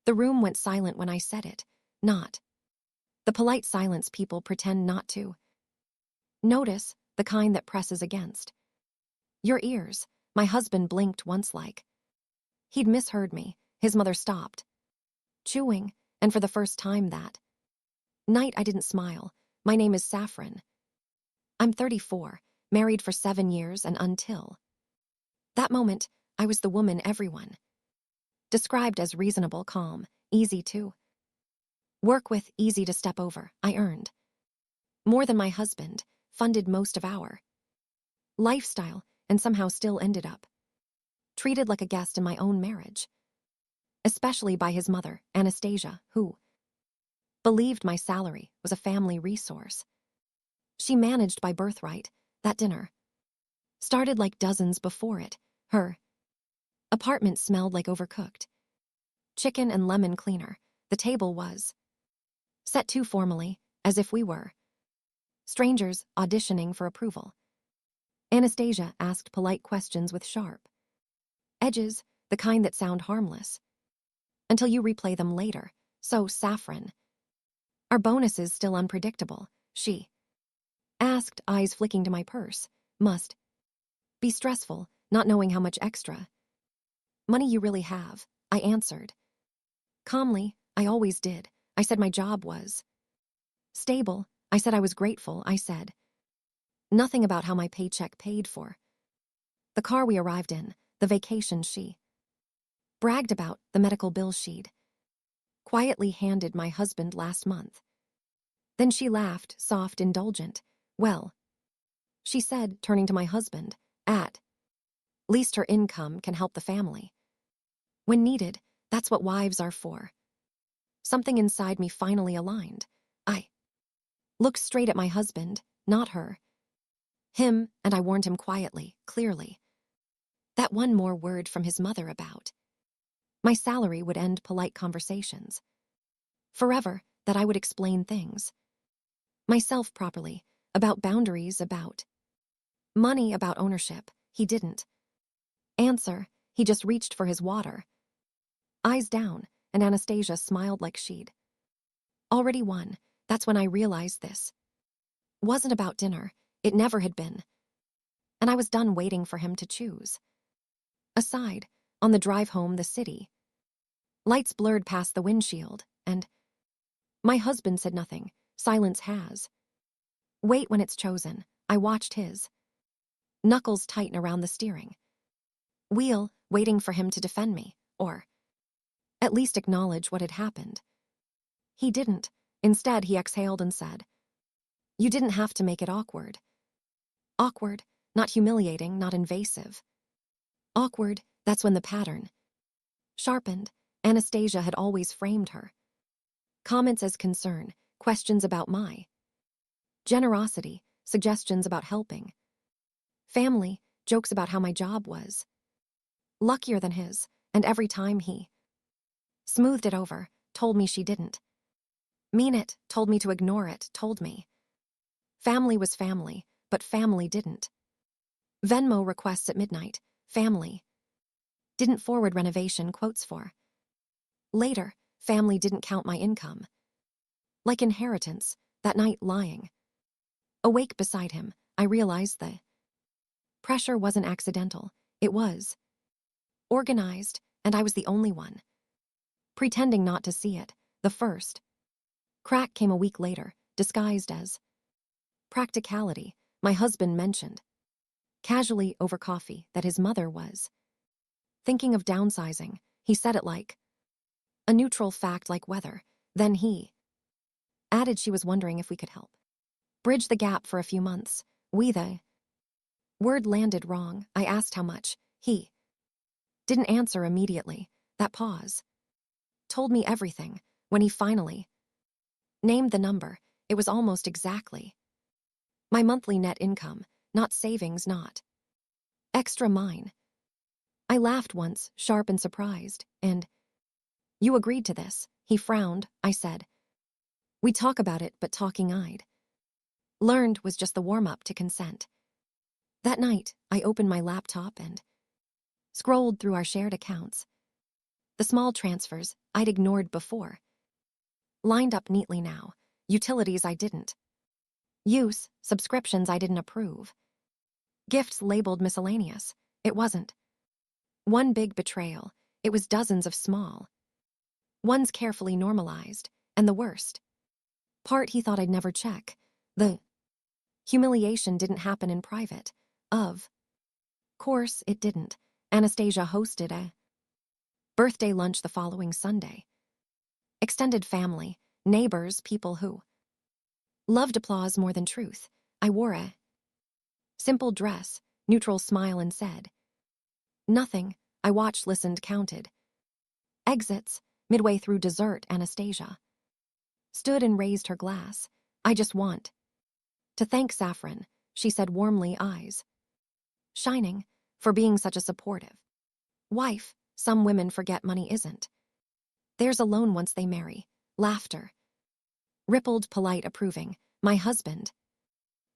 The room went silent when I said it, not the polite silence people pretend not to notice, the kind that presses against your ears. My husband blinked once like he'd misheard me. His mother stopped chewing, and for the first time that night I didn't smile. My name is Saffron. I'm 34, married for 7 years, and until that moment, I was the woman everyone described as reasonable, calm, easy to work with, easy to step over. I earned more than my husband, funded most of our lifestyle, and somehow still ended up treated like a guest in my own marriage, especially by his mother, Anastasia, who believed my salary was a family resource. She managed by birthright. That dinner started like dozens before it. Her apartment smelled like overcooked chicken and lemon cleaner. The table was set too formally, as if we were strangers auditioning for approval. Anastasia asked polite questions with sharp edges, the kind that sound harmless until you replay them later. So, Saffron, are bonuses still unpredictable? She asked, eyes flicking to my purse. Must be stressful, not knowing how much extra money you really have, I answered. Calmly, I always did. I said my job was stable. I said I was grateful. I said nothing about how my paycheck paid for the car we arrived in, the vacation she bragged about, the medical bill she'd quietly handed my husband last month. Then she laughed, soft, indulgent. Well, she said, turning to my husband, at least her income can help the family. When needed, that's what wives are for. Something inside me finally aligned. I looked straight at my husband, not her. Him, and I warned him quietly, clearly. That one more word from his mother about my salary would end polite conversations. Forever, that I would explain things myself properly, about boundaries, about money, about ownership. He didn't answer. He just reached for his water, eyes down, and Anastasia smiled like she'd already won. That's when I realized this wasn't about dinner. It never had been. And I was done waiting for him to choose. Aside, on the drive home, the city lights blurred past the windshield, and my husband said nothing. Silence has weight when it's chosen. I watched his knuckles tighten around the steering wheel, waiting for him to defend me, or at least acknowledge what had happened. He didn't. Instead, he exhaled and said, "You didn't have to make it awkward." Awkward, not humiliating, not invasive. Awkward, that's when the pattern sharpened. Anastasia had always framed her comments as concern, questions about my generosity, suggestions about helping family, jokes about how my job was luckier than his, and every time he smoothed it over, told me she didn't mean it, told me to ignore it, told me family was family, but family didn't Venmo requests at midnight, family didn't forward renovation quotes for later, family didn't count my income like inheritance. That night, lying awake beside him, I realized the pressure wasn't accidental. It was organized, and I was the only one pretending not to see it. The first crack came a week later, disguised as practicality. My husband mentioned casually over coffee that his mother was thinking of downsizing. He said it like a neutral fact, like weather. Then he added she was wondering if we could help bridge the gap for a few months. The word landed wrong. I asked how much. He didn't answer immediately. That pause told me everything. When he finally named the number, it was almost exactly my monthly net income, not savings, not extra mine. I laughed once, sharp and surprised, and you agreed to this? He frowned. I said, we talk about it, but talking I'd learned was just the warm-up to consent. That night, I opened my laptop and scrolled through our shared accounts. The small transfers I'd ignored before lined up neatly now. Utilities I didn't use, subscriptions I didn't approve. Gifts labeled miscellaneous. It wasn't one big betrayal. It was dozens of small ones carefully normalized. And the worst part he thought I'd never check. The humiliation didn't happen in private. Of course it didn't. Anastasia hosted a birthday lunch the following Sunday. Extended family, neighbors, people who loved applause more than truth. I wore a simple dress, neutral smile and said nothing. I watched, listened, counted. Exits. Midway through dessert, Anastasia stood and raised her glass. I just want to thank Saffron, she said warmly, eyes shining, for being such a supportive wife. Some women forget money isn't theirs alone once they marry. Laughter rippled, polite, approving. My husband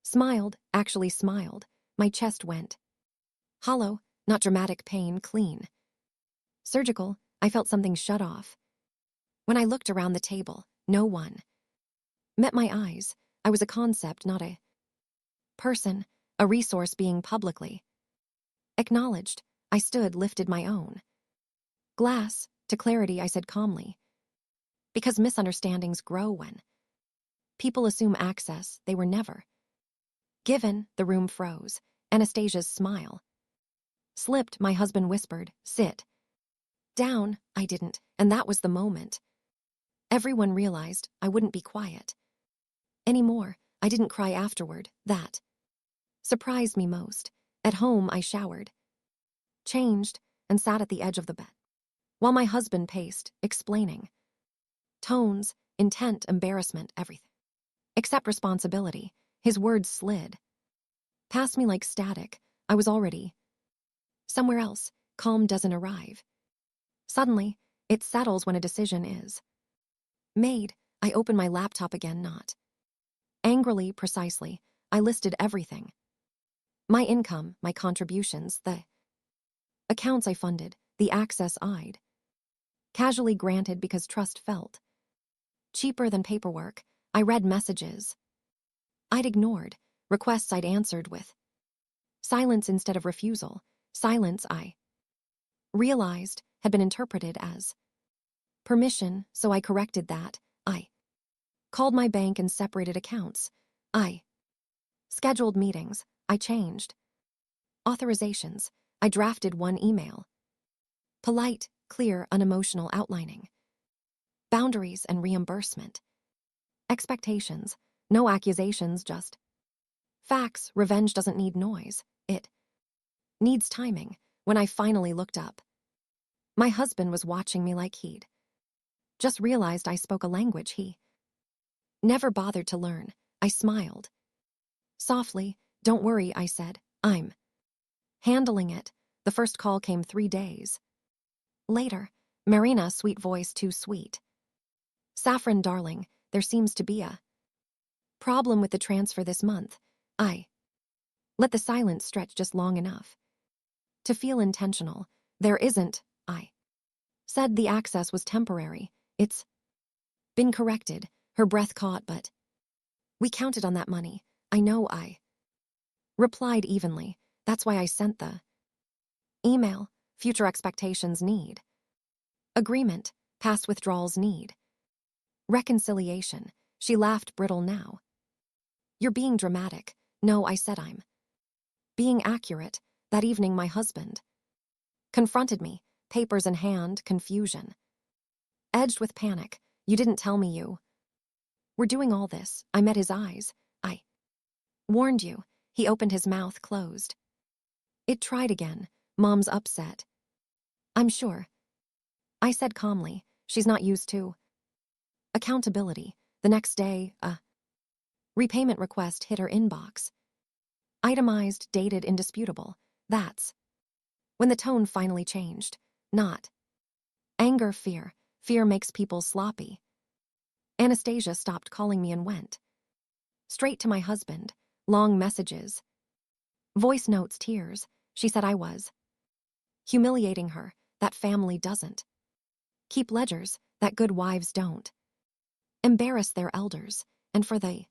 smiled, actually smiled. My chest went hollow, not dramatic pain, clean. Surgical. I felt something shut off. When I looked around the table, no one met my eyes. I was a concept, not a person, a resource being publicly acknowledged. I stood, lifted my own glass to clarity. I said calmly, because misunderstandings grow when people assume access they were never given. The room froze. Anastasia's smile slipped. My husband whispered, sit down. I didn't, and that was the moment everyone realized I wouldn't be quiet anymore. I didn't cry afterward. That surprised me most. At home, I showered, changed, and sat at the edge of the bed while my husband paced, explaining tones, intent, embarrassment, everything except responsibility. His words slid past me like static. I was already somewhere else. Calm doesn't arrive suddenly. It settles when a decision is made. I opened my laptop again, not angrily, precisely. I listed everything. My income, my contributions, the accounts I funded, the access I'd casually granted because trust felt cheaper than paperwork. I read messages I'd ignored, requests I'd answered with silence instead of refusal. Silence, I realized, had been interpreted as permission, so I corrected that. I called my bank and separated accounts. I scheduled meetings. I changed authorizations. I drafted one email. Polite, clear, unemotional, outlining boundaries and reimbursement. Expectations, no accusations, just facts. Revenge doesn't need noise. It needs timing. When I finally looked up, my husband was watching me like he'd just realized I spoke a language he never bothered to learn. I smiled softly. Don't worry, I said. I'm handling it. The first call came 3 days later. Marina, sweet voice, too sweet. Saffron, darling, there seems to be a problem with the transfer this month. I let the silence stretch just long enough to feel intentional. There isn't, I said. The access was temporary. It's been corrected. Her breath caught, but we counted on that money. I know, I replied evenly. That's why I sent the email. Future expectations need agreement. Past withdrawals need reconciliation. She laughed, brittle now. You're being dramatic. No, I said, I'm being accurate. That evening, my husband confronted me, papers in hand, confusion edged with panic. You didn't tell me you were doing all this. I met his eyes. I warned you. He opened, his mouth closed. It tried again. Mom's upset. I'm sure, I said calmly. She's not used to accountability. The next day, a repayment request hit her inbox. Itemized, dated, indisputable. That's when the tone finally changed. Not anger, fear. Fear makes people sloppy. Anastasia stopped calling me and went straight to my husband. Long messages, voice notes, tears. She said I was humiliating her. That family doesn't Keep ledgers that good wives don't. Embarrass their elders, and for the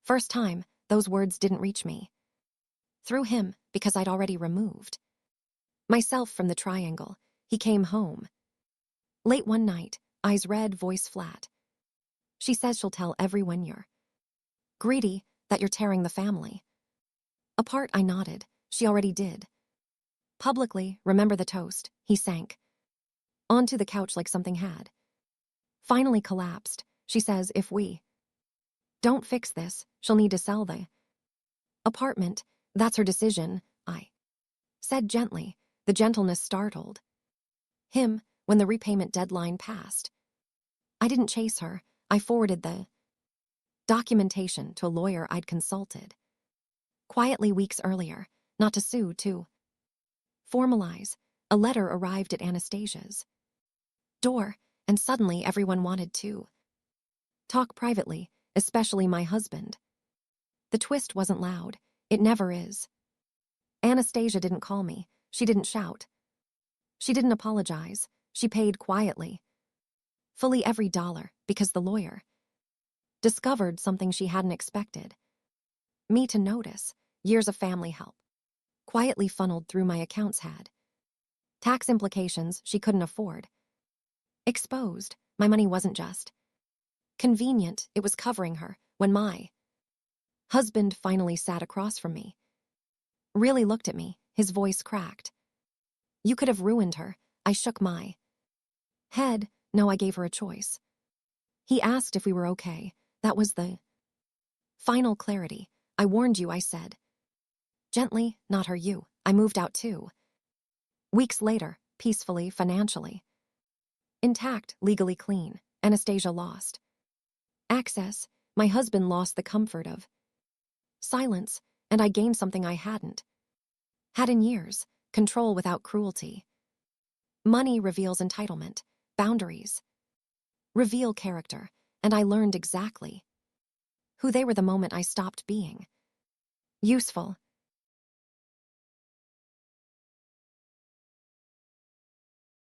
first time, those words didn't reach me. Through him, because I'd already removed myself from the triangle, he came home. Late one night, eyes red, voice flat. She says she'll tell everyone you're greedy, that you're tearing the family apart. I nodded. She already did. Publicly, remember the toast, he sank onto the couch like something had finally collapsed. She says if we don't fix this, she'll need to sell the apartment. That's her decision, I said gently. The gentleness startled him. When the repayment deadline passed, I didn't chase her. I forwarded the documentation to a lawyer I'd consulted quietly weeks earlier, not to sue, to formalize. A letter arrived at Anastasia's door, and suddenly everyone wanted to talk privately, especially my husband. The twist wasn't loud. It never is. Anastasia didn't call me. She didn't shout. She didn't apologize. She paid quietly. Fully every dollar, because the lawyer discovered something she hadn't expected me to notice. Years of family help quietly funneled through my accounts had tax implications she couldn't afford. Exposed, my money wasn't just convenient, it was covering her. When my husband finally sat across from me, really looked at me, his voice cracked. You could have ruined her. I shook my head. No, I gave her a choice. He asked if we were okay. That was the final clarity. I warned you, I said. Gently, not her, you. I moved out too. Weeks later, peacefully, financially intact, legally clean. Anastasia lost access. My husband lost the comfort of silence, and I gained something I hadn't had in years: control without cruelty. Money reveals entitlement. Boundaries reveal character, and I learned exactly who they were the moment I stopped being useful.